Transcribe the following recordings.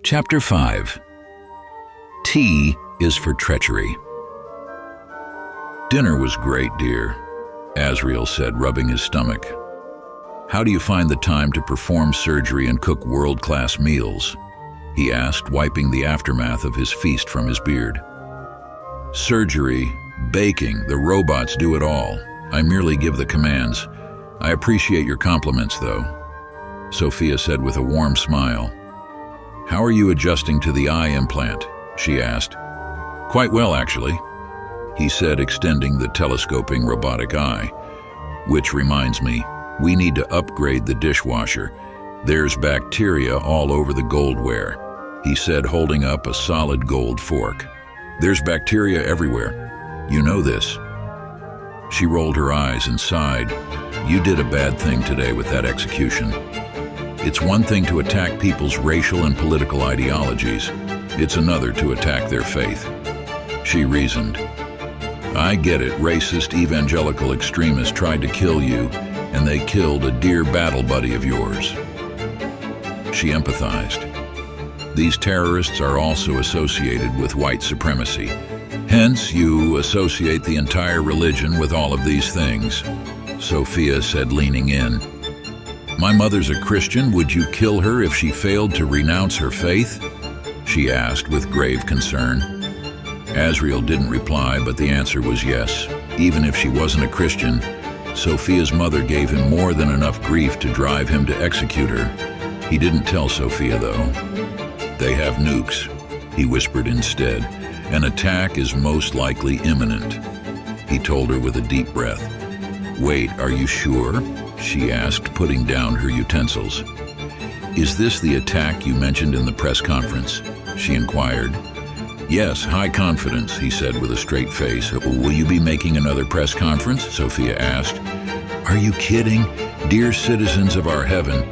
Chapter 5. T is for treachery. "Dinner was great, dear," Azriel said, rubbing his stomach. "How do you find the time to perform surgery and cook world-class meals?" he asked, wiping the aftermath of his feast from his beard. "Surgery, baking, the robots do it all. I merely give the commands. I appreciate your compliments, though," Sophia said with a warm smile. "How are you adjusting to the eye implant?" she asked. "Quite well, actually," he said, extending the telescoping robotic eye. "Which reminds me, we need to upgrade the dishwasher. There's bacteria all over the goldware," he said, holding up a solid gold fork. "There's bacteria everywhere. You know this." She rolled her eyes and sighed. "You did a bad thing today with that execution. It's one thing to attack people's racial and political ideologies. It's another to attack their faith," she reasoned. "I get it, racist evangelical extremists tried to kill you, and they killed a dear battle buddy of yours." She empathized. "These terrorists are also associated with white supremacy. Hence, you associate the entire religion with all of these things," Sophia said, leaning in. "My mother's a Christian. Would you kill her if she failed to renounce her faith?" she asked with grave concern. Azriel didn't reply, but the answer was yes. Even if she wasn't a Christian, Sophia's mother gave him more than enough grief to drive him to execute her. He didn't tell Sophia, though. "They have nukes," he whispered instead. "An attack is most likely imminent," he told her with a deep breath. "Wait, are you sure?" she asked, putting down her utensils. "Is this the attack you mentioned in the press conference?" she inquired. "Yes, high confidence," he said with a straight face. "Will you be making another press conference?" Sophia asked. "Are you kidding? Dear citizens of our heaven,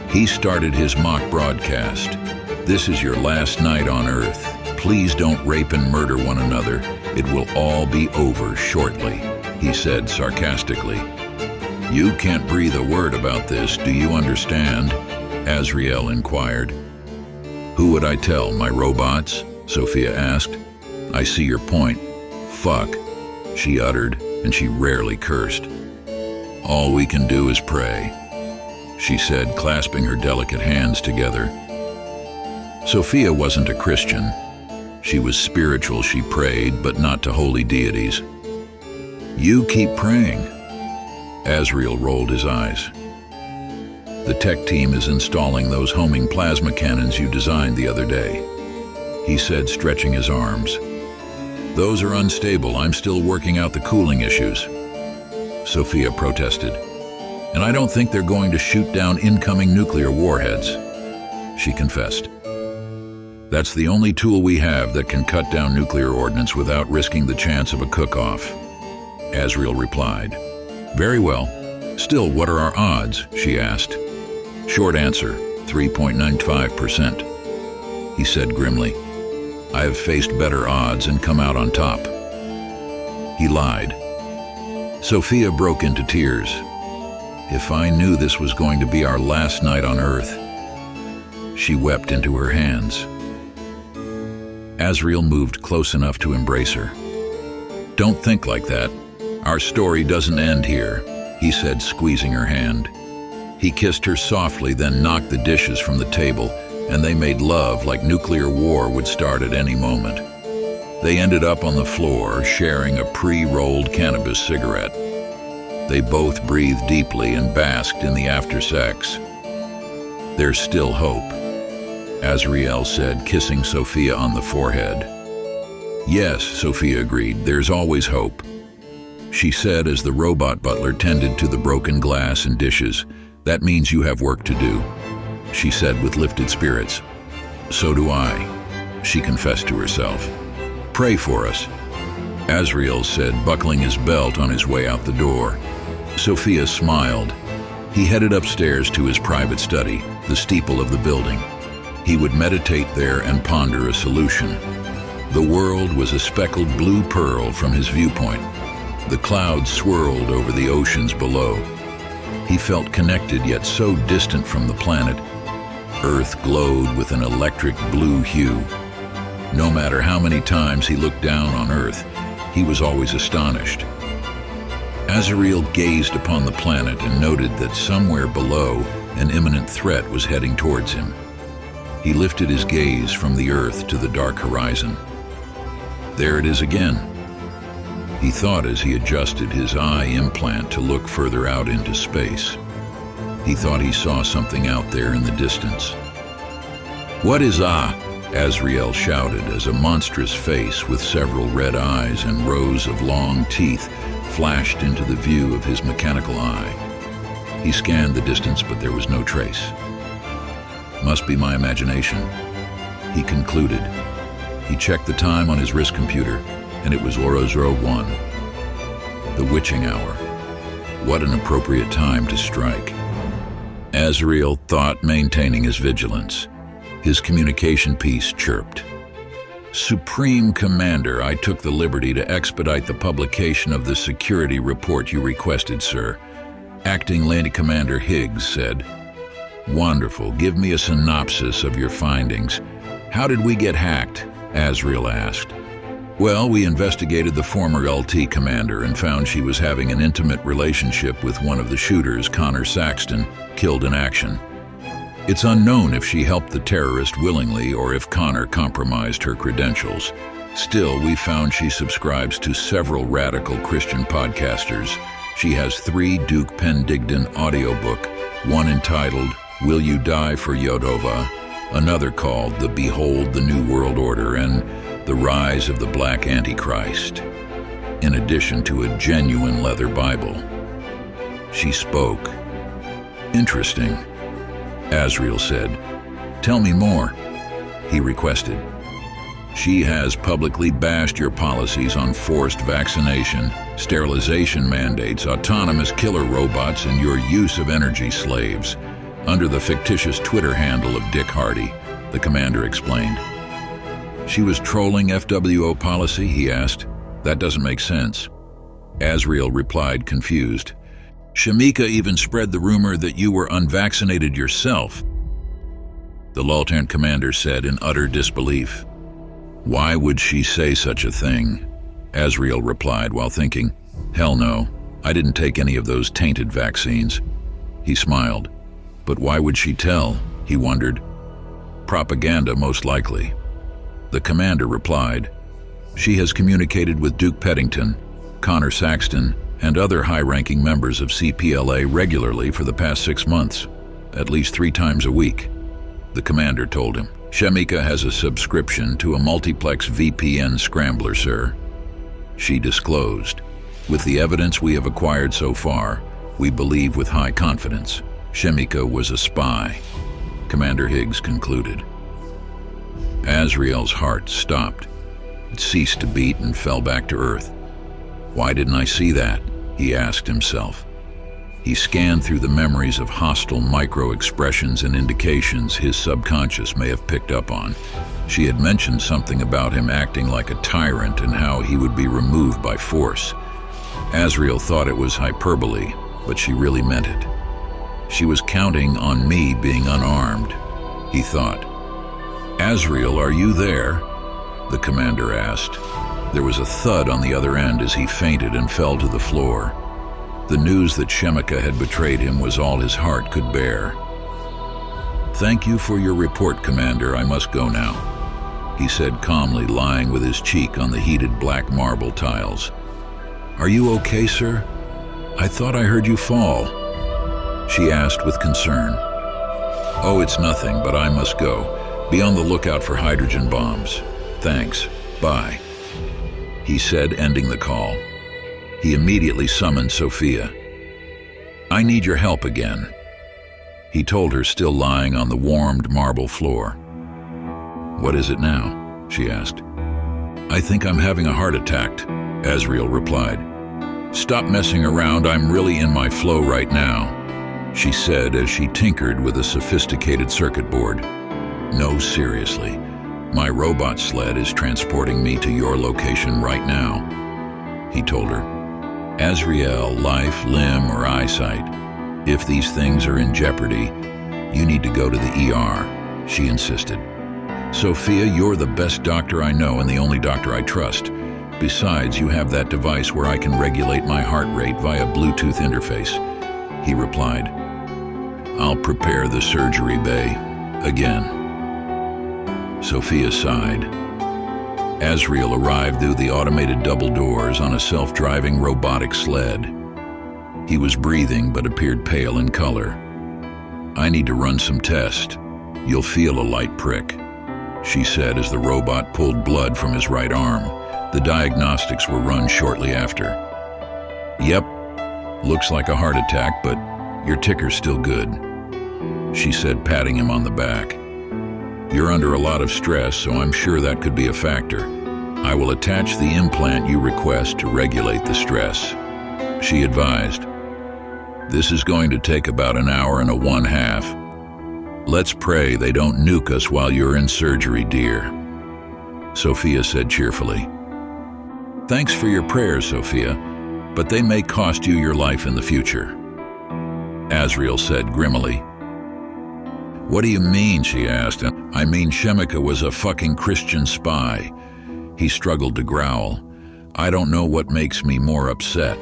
he started his mock broadcast. This is your last night on Earth. Please don't rape and murder one another. It will all be over shortly," he said sarcastically. "You can't breathe a word about this, do you understand?" Azriel inquired. "Who would I tell, my robots?" Sophia asked. "I see your point. Fuck," she uttered, and she rarely cursed. "All we can do is pray," she said, clasping her delicate hands together. Sophia wasn't a Christian. She was spiritual, she prayed, but not to holy deities. "You keep praying." Azriel rolled his eyes. "The tech team is installing those homing plasma cannons you designed the other day," he said, stretching his arms. "Those are unstable. I'm still working out the cooling issues," Sophia protested. "And I don't think they're going to shoot down incoming nuclear warheads," she confessed. "That's the only tool we have that can cut down nuclear ordnance without risking the chance of a cook-off," Azriel replied. "Very well. Still, what are our odds?" she asked. "Short answer, 3.95%, he said grimly. "I have faced better odds and come out on top." He lied. Sophia broke into tears. "If I knew this was going to be our last night on Earth." She wept into her hands. Azriel moved close enough to embrace her. "Don't think like that. Our story doesn't end here," he said, squeezing her hand. He kissed her softly, then knocked the dishes from the table, and they made love like nuclear war would start at any moment. They ended up on the floor, sharing a pre-rolled cannabis cigarette. They both breathed deeply and basked in the after-sex. "There's still hope," Azriel said, kissing Sophia on the forehead. "Yes," Sophia agreed, "there's always hope," she said as the robot butler tended to the broken glass and dishes. "That means you have work to do," she said with lifted spirits. "So do I," she confessed to herself. "Pray for us," Azriel said, buckling his belt on his way out the door. Sophia smiled. He headed upstairs to his private study, the steeple of the building. He would meditate there and ponder a solution. The world was a speckled blue pearl from his viewpoint. The clouds swirled over the oceans below. He felt connected yet so distant from the planet. Earth glowed with an electric blue hue. No matter how many times he looked down on Earth, he was always astonished. Azriel gazed upon the planet and noted that somewhere below, an imminent threat was heading towards him. He lifted his gaze from the Earth to the dark horizon. There it is again, he thought as he adjusted his eye implant to look further out into space. He thought he saw something out there in the distance. "What is Azriel shouted as a monstrous face with several red eyes and rows of long teeth flashed into the view of his mechanical eye. He scanned the distance, but there was no trace. Must be my imagination, he concluded. He checked the time on his wrist computer, and it was 0001. The witching hour. What an appropriate time to strike. Azriel thought, maintaining his vigilance. His communication piece chirped. "Supreme Commander, I took the liberty to expedite the publication of the security report you requested, sir," Acting Lady Commander Higgs said. "Wonderful. Give me a synopsis of your findings." "How did we get hacked?" Azriel asked. "Well, we investigated the former LT commander and found she was having an intimate relationship with one of the shooters, Connor Saxton, killed in action. It's unknown if she helped the terrorist willingly or if Connor compromised her credentials. Still, we found she subscribes to several radical Christian podcasters. She has 3 Duke Pendigden audiobook, one entitled Will You Die for Yodova, another called The Behold the New World Order and The Rise of the Black Antichrist, in addition to a genuine leather Bible." She spoke. "Interesting," Azriel said. "Tell me more," he requested. "She has publicly bashed your policies on forced vaccination, sterilization mandates, autonomous killer robots, and your use of energy slaves, under the fictitious Twitter handle of Dick Hardy," the commander explained. "She was trolling FWO policy?" he asked. "That doesn't make sense." Azriel replied, confused. "Shamika even spread the rumor that you were unvaccinated yourself," the Lieutenant Commander said in utter disbelief. "Why would she say such a thing?" Azriel replied while thinking, "Hell no, I didn't take any of those tainted vaccines." He smiled. "But why would she tell?" he wondered. "Propaganda, most likely." The commander replied, "She has communicated with Duke Peddington, Connor Saxton, and other high-ranking members of CPLA regularly for the past 6 months, at least 3 times a week," the commander told him. "Shamika has a subscription to a multiplex VPN scrambler, sir," she disclosed. "With the evidence we have acquired so far, we believe with high confidence Shamika was a spy," Commander Higgs concluded. Azriel's heart stopped. It ceased to beat and fell back to earth. "Why didn't I see that?" he asked himself. He scanned through the memories of hostile micro-expressions and indications his subconscious may have picked up on. She had mentioned something about him acting like a tyrant and how he would be removed by force. Azriel thought it was hyperbole, but she really meant it. "She was counting on me being unarmed," he thought. "Azriel, are you there?" the commander asked. There was a thud on the other end as he fainted and fell to the floor. The news that Shamika had betrayed him was all his heart could bear. "Thank you for your report, Commander. I must go now," he said calmly, lying with his cheek on the heated black marble tiles. "Are you okay, sir? I thought I heard you fall," she asked with concern. "Oh, it's nothing, but I must go. Be on the lookout for hydrogen bombs. Thanks. Bye," he said, ending the call. He immediately summoned Sophia. "I need your help again," he told her, still lying on the warmed marble floor. "What is it now?" she asked. "I think I'm having a heart attack," Azriel replied. "Stop messing around, I'm really in my flow right now," she said as she tinkered with a sophisticated circuit board. "No, seriously. My robot sled is transporting me to your location right now," he told her. "Azriel, life, limb, or eyesight, if these things are in jeopardy, You need to go to the ER, she insisted. Sophia, you're the best doctor I know and the only doctor I trust. Besides, you have that device where I can regulate my heart rate via Bluetooth interface, he replied. I'll prepare the surgery bay. Again. Sophia sighed. Azriel arrived through the automated double doors on a self-driving robotic sled. He was breathing but appeared pale in color. I need to run some tests. You'll feel a light prick, she said as the robot pulled blood from his right arm. The diagnostics were run shortly after. Yep, looks like a heart attack, but your ticker's still good, she said, patting him on the back. You're under a lot of stress, so I'm sure that could be a factor. I will attach the implant you request to regulate the stress, she advised. This is going to take about an hour and a 1/2. Let's pray they don't nuke us while you're in surgery, dear, Sophia said cheerfully. Thanks for your prayers, Sophia, but they may cost you your life in the future, Azriel said grimmily. What do you mean, she asked. I mean, Shemika was a fucking Christian spy. He struggled to growl. I don't know what makes me more upset,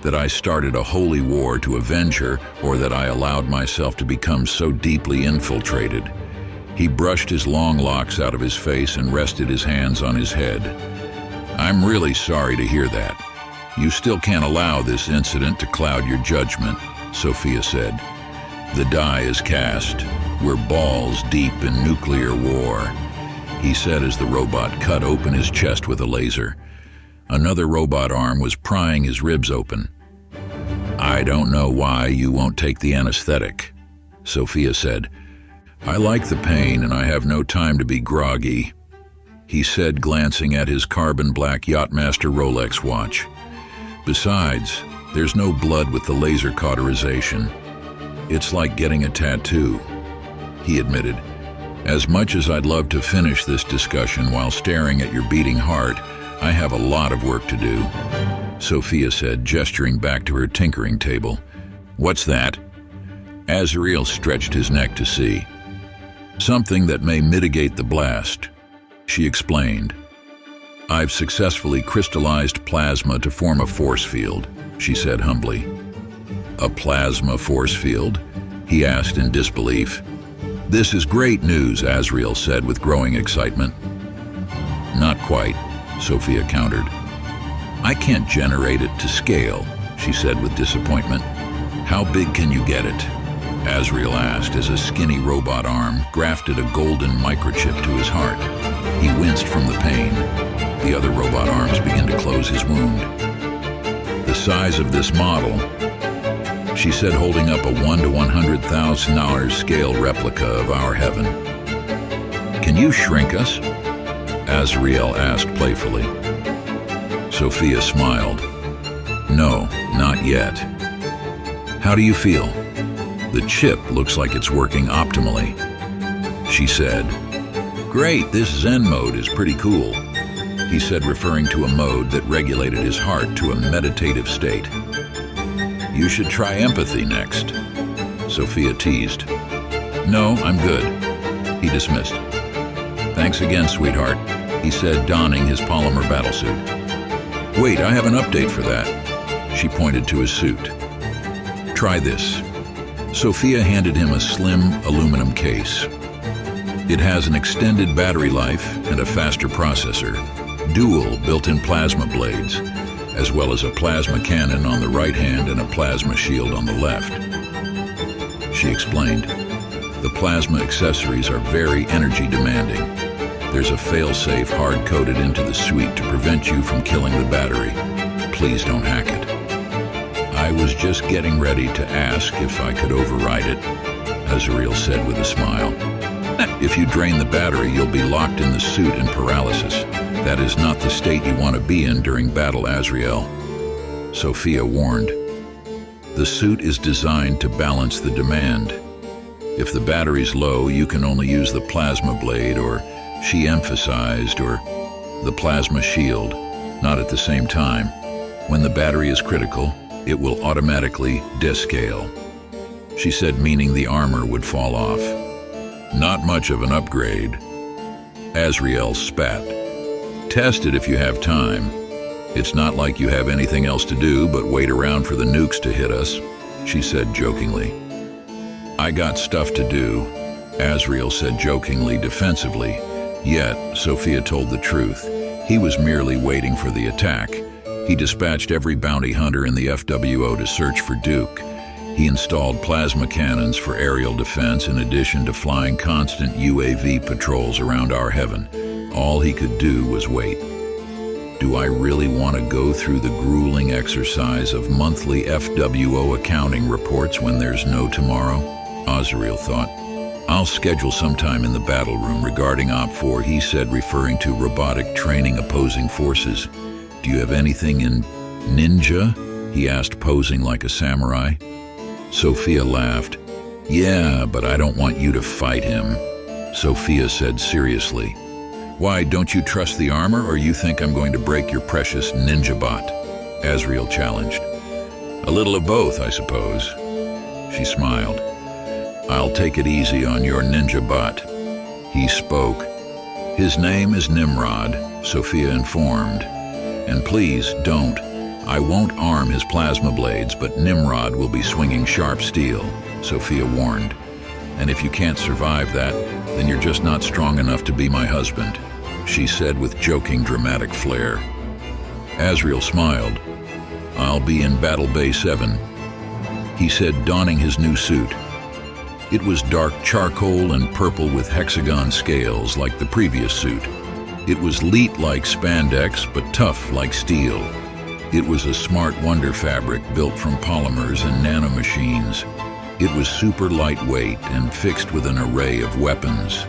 that I started a holy war to avenge her, or that I allowed myself to become so deeply infiltrated. He brushed his long locks out of his face and rested his hands on his head. I'm really sorry to hear that. You still can't allow this incident to cloud your judgment, Sophia said. The die is cast. We're balls deep in nuclear war, he said as the robot cut open his chest with a laser. Another robot arm was prying his ribs open. I don't know why you won't take the anesthetic, Sophia said. I like the pain and I have no time to be groggy, he said, glancing at his carbon black Yachtmaster Rolex watch. Besides, there's no blood with the laser cauterization. It's like getting a tattoo, he admitted. As much as I'd love to finish this discussion while staring at your beating heart, I have a lot of work to do, Sophia said, gesturing back to her tinkering table. What's that? Azriel stretched his neck to see. Something that may mitigate the blast, she explained. I've successfully crystallized plasma to form a force field, she said humbly. A plasma force field? He asked in disbelief. This is great news, Azriel said with growing excitement. Not quite, Sophia countered. I can't generate it to scale, she said with disappointment. How big can you get it? Azriel asked as a skinny robot arm grafted a golden microchip to his heart. He winced from the pain. The other robot arms began to close his wound. The size of this model, she said, holding up a $1 to $100,000 scale replica of our heaven. Can you shrink us? Azriel asked playfully. Sophia smiled. No, not yet. How do you feel? The chip looks like it's working optimally, she said. Great, this Zen mode is pretty cool, he said, referring to a mode that regulated his heart to a meditative state. You should try empathy next, Sophia teased. No, I'm good, he dismissed. Thanks again, sweetheart, he said, donning his polymer battlesuit. Wait, I have an update for that, she pointed to his suit. Try this. Sophia handed him a slim aluminum case. It has an extended battery life and a faster processor, dual built-in plasma blades, as well as a plasma cannon on the right hand and a plasma shield on the left. She explained, the plasma accessories are very energy demanding. There's a fail-safe hard-coded into the suite to prevent you from killing the battery. Please don't hack it. I was just getting ready to ask if I could override it, Azriel said with a smile. If you drain the battery, you'll be locked in the suit in paralysis. That is not the state you want to be in during battle, Azriel, Sophia warned. The suit is designed to balance the demand. If the battery's low, you can only use the plasma blade, or, she emphasized, or the plasma shield, not at the same time. When the battery is critical, it will automatically descale. she said, meaning the armor would fall off. Not much of an upgrade. Azriel spat. Test it if you have time. It's not like you have anything else to do but wait around for the nukes to hit us, she said jokingly. I got stuff to do, Azriel said jokingly, defensively. Yet, Sophia told the truth. He was merely waiting for the attack. He dispatched every bounty hunter in the FWO to search for Duke. He installed plasma cannons for aerial defense in addition to flying constant UAV patrols around our heaven. All he could do was wait. Do I really want to go through the grueling exercise of monthly FWO accounting reports when there's no tomorrow? Azriel thought. I'll schedule some time in the battle room regarding Op 4, he said, referring to robotic training opposing forces. Do you have anything in ninja? He asked, posing like a samurai. Sophia laughed. Yeah, but I don't want you to fight him, Sophia said seriously. Why, don't you trust the armor, or you think I'm going to break your precious ninja bot? Azriel challenged. A little of both, I suppose. She smiled. I'll take it easy on your ninja bot. He spoke. His name is Nimrod, Sophia informed. And please, don't. I won't arm his plasma blades, but Nimrod will be swinging sharp steel, Sophia warned. And if you can't survive that, then you're just not strong enough to be my husband, she said with joking, dramatic flair. Azriel smiled. I'll be in Battle Bay 7, he said, donning his new suit. It was dark charcoal and purple with hexagon scales like the previous suit. It was leet like spandex, but tough like steel. It was a smart wonder fabric built from polymers and nanomachines. It was super lightweight and fixed with an array of weapons.